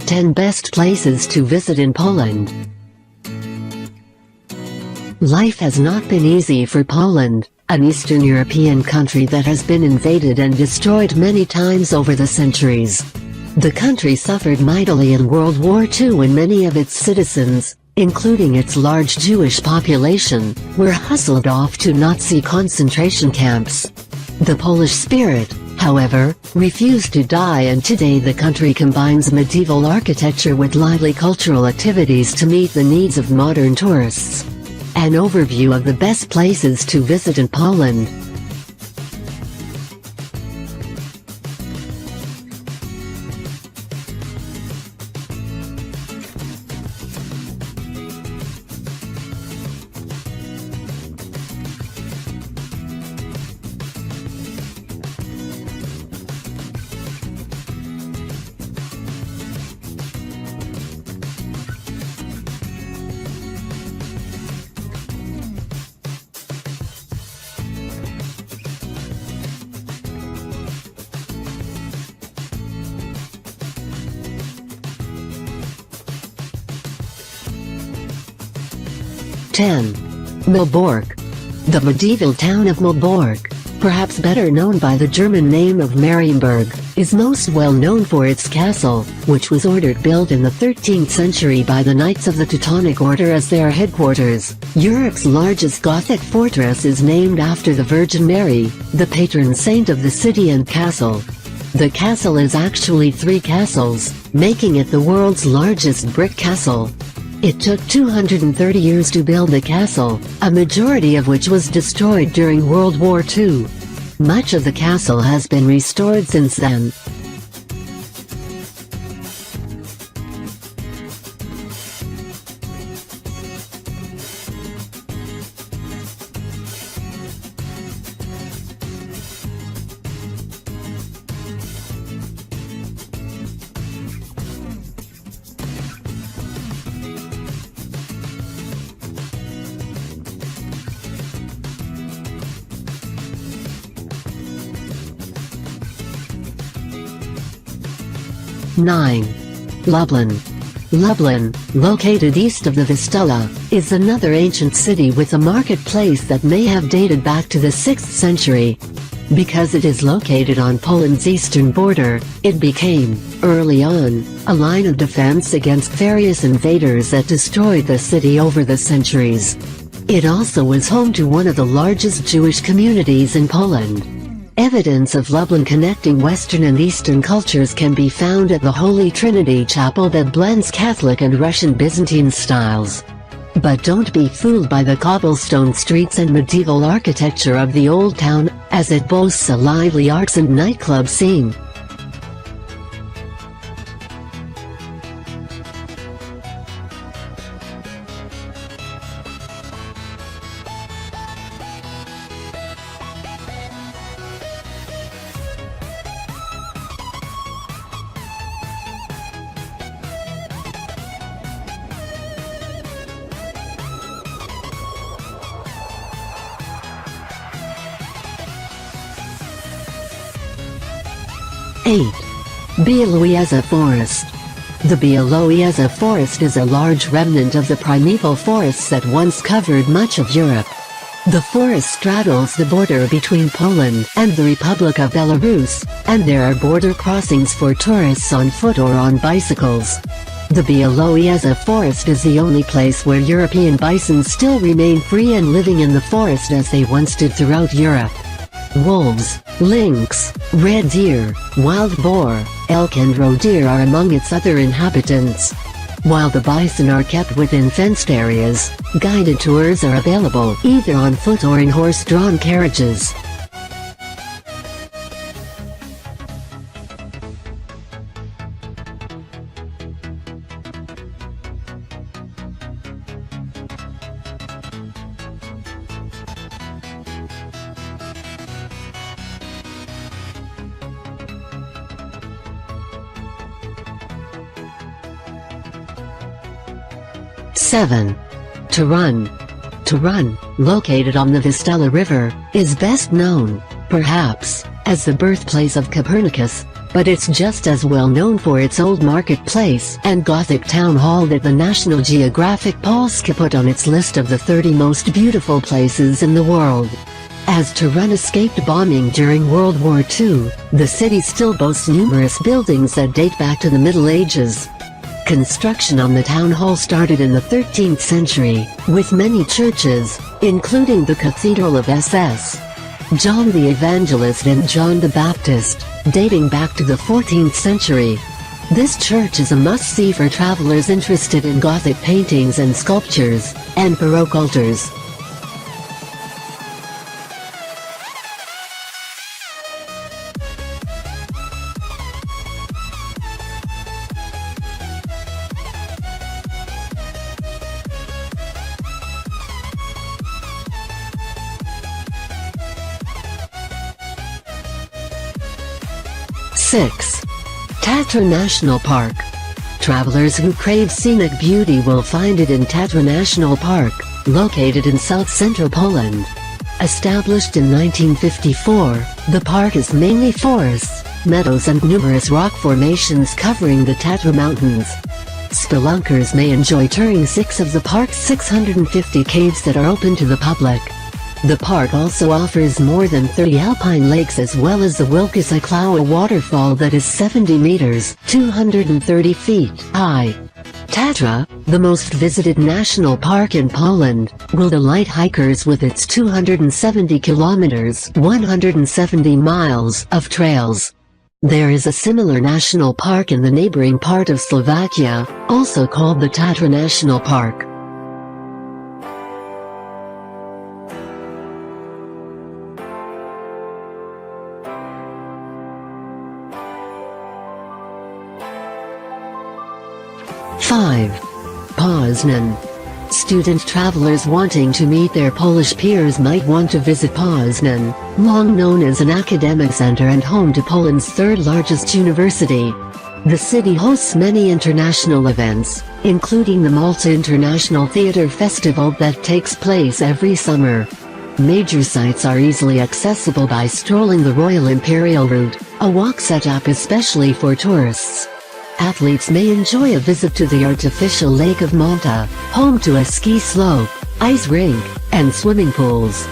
10 Best Places to Visit in Poland. Life has not been easy for Poland, an Eastern European country that has been invaded and destroyed many times over the centuries. The country suffered mightily in World War II when many of its citizens, including its large Jewish population, were hustled off to Nazi concentration camps. The Polish spirit, however, refused to die, and today the country combines medieval architecture with lively cultural activities to meet the needs of modern tourists. An overview of the best places to visit in Poland. Malbork. The medieval town of Malbork, perhaps better known by the German name of Marienburg, is most well known for its castle, which was ordered built in the 13th century by the Knights of the Teutonic Order as their headquarters. Europe's largest Gothic fortress is named after the Virgin Mary, the patron saint of the city and castle. The castle is actually 3 castles, making it the world's largest brick castle. It took 230 years to build the castle, a majority of which was destroyed during World War II. Much of the castle has been restored since then. Lublin. Lublin, located east of the Vistula, is another ancient city with a marketplace that may have dated back to the 6th century. Because it is located on Poland's eastern border, it became, early on, a line of defense against various invaders that destroyed the city over the centuries. It also was home to one of the largest Jewish communities in Poland. Evidence of Lublin connecting Western and Eastern cultures can be found at the Holy Trinity Chapel that blends Catholic and Russian Byzantine styles. But don't be fooled by the cobblestone streets and medieval architecture of the old town, as it boasts a lively arts and nightclub scene. Białowieża Forest. The Białowieża Forest is a large remnant of the primeval forests that once covered much of Europe. The forest straddles the border between Poland and the Republic of Belarus, and there are border crossings for tourists on foot or on bicycles. The Białowieża Forest is the only place where European bison still remain free and living in the forest as they once did throughout Europe. Wolves, lynx, red deer, wild boar, elk and roe deer are among its other inhabitants. While the bison are kept within fenced areas, guided tours are available either on foot or in horse-drawn carriages. Torun, located on the Vistula River, is best known, perhaps, as the birthplace of Copernicus, but it's just as well known for its old marketplace and Gothic town hall that the National Geographic Polska put on its list of the 30 most beautiful places in the world. As Tehran escaped bombing during World War II, the city still boasts numerous buildings that date back to the Middle Ages. Construction on the town hall started in the 13th century, with many churches, including the Cathedral of SS. John the Evangelist and John the Baptist, dating back to the 14th century. This church is a must-see for travelers interested in Gothic paintings and sculptures, and Baroque altars. Tatra National Park. Travelers who crave scenic beauty will find it in Tatra National Park, located in south-central Poland. Established in 1954, the park is mainly forests, meadows and numerous rock formations covering the Tatra Mountains. Spelunkers may enjoy touring 6 of the park's 650 caves that are open to the public. The park also offers more than 30 alpine lakes as well as the Wilkisa waterfall that is 70 meters, 230 feet high. Tatra, the most visited national park in Poland, will delight hikers with its 270 kilometers, 170 miles of trails. There is a similar national park in the neighboring part of Slovakia, also called the Tatra National Park. Poznan. Student travelers wanting to meet their Polish peers might want to visit Poznan, long known as an academic center and home to Poland's third-largest university. The city hosts many international events, including the Malta International Theatre Festival that takes place every summer. Major sites are easily accessible by strolling the Royal Imperial Route, a walk set up especially for tourists. Athletes may enjoy a visit to the artificial Lake of Malta, home to a ski slope, ice rink, and swimming pools.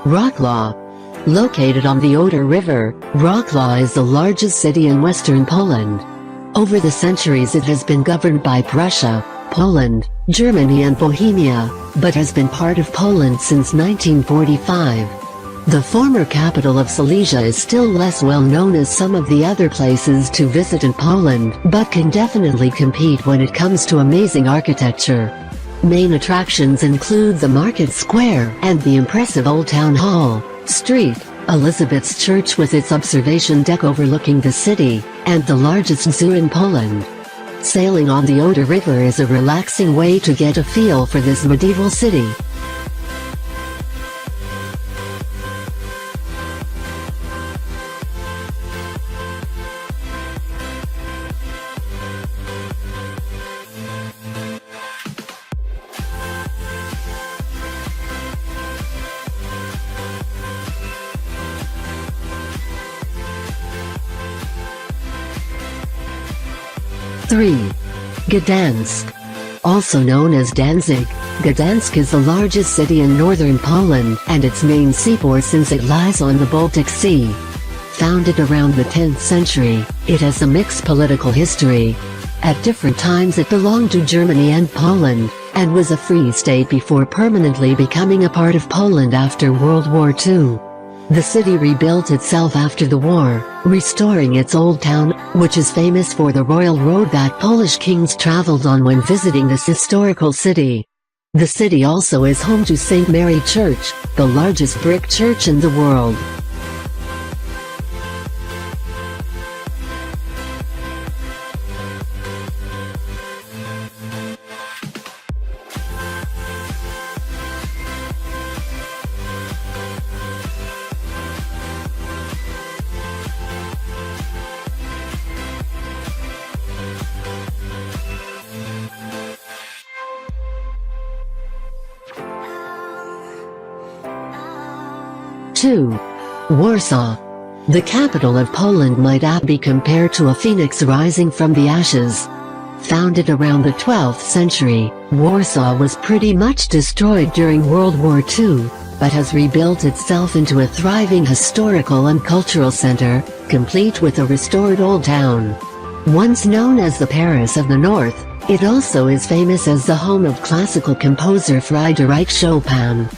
Wrocław. Located on the Oder River, Wrocław is the largest city in western Poland. Over the centuries it has been governed by Prussia, Poland, Germany and Bohemia, but has been part of Poland since 1945. The former capital of Silesia is still less well known as some of the other places to visit in Poland, but can definitely compete when it comes to amazing architecture. Main attractions include the Market Square and the impressive Old Town Hall, Street, Elizabeth's Church with its observation deck overlooking the city, and the largest zoo in Poland. Sailing on the Oder River is a relaxing way to get a feel for this medieval city. Gdansk. Also known as Danzig, Gdansk is the largest city in northern Poland and its main seaport since it lies on the Baltic Sea. Founded around the 10th century, it has a mixed political history. At different times it belonged to Germany and Poland, and was a free state before permanently becoming a part of Poland after World War II. The city rebuilt itself after the war, restoring its old town, which is famous for the royal road that Polish kings traveled on when visiting this historical city. The city also is home to St. Mary Church, the largest brick church in the world. 2. Warsaw. The capital of Poland might be compared to a phoenix rising from the ashes. Founded around the 12th century, Warsaw was pretty much destroyed during World War II, but has rebuilt itself into a thriving historical and cultural center, complete with a restored old town. Once known as the Paris of the North, it also is famous as the home of classical composer Frédéric Chopin.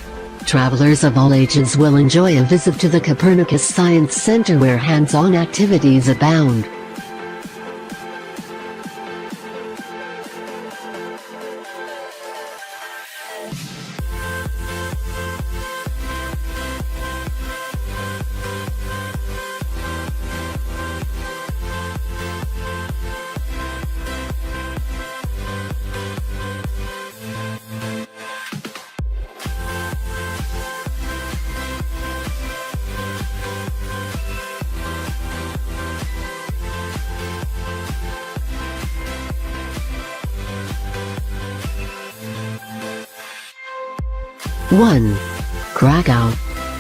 Travelers of all ages will enjoy a visit to the Copernicus Science Center where hands-on activities abound. One. Krakow.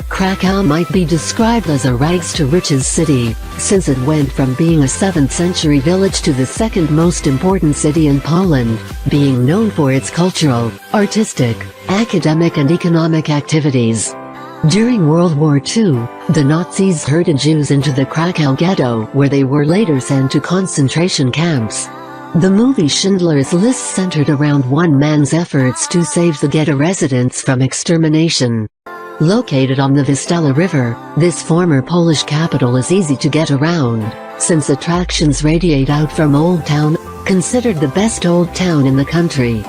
Krakow might be described as a rags-to-riches city, since it went from being a 7th century village to the second most important city in Poland, being known for its cultural, artistic, academic and economic activities. During World War II, the Nazis herded Jews into the Krakow ghetto where they were later sent to concentration camps. The movie Schindler's List centered around one man's efforts to save the ghetto residents from extermination. Located on the Vistula River, this former Polish capital is easy to get around, since attractions radiate out from Old Town, considered the best old town in the country.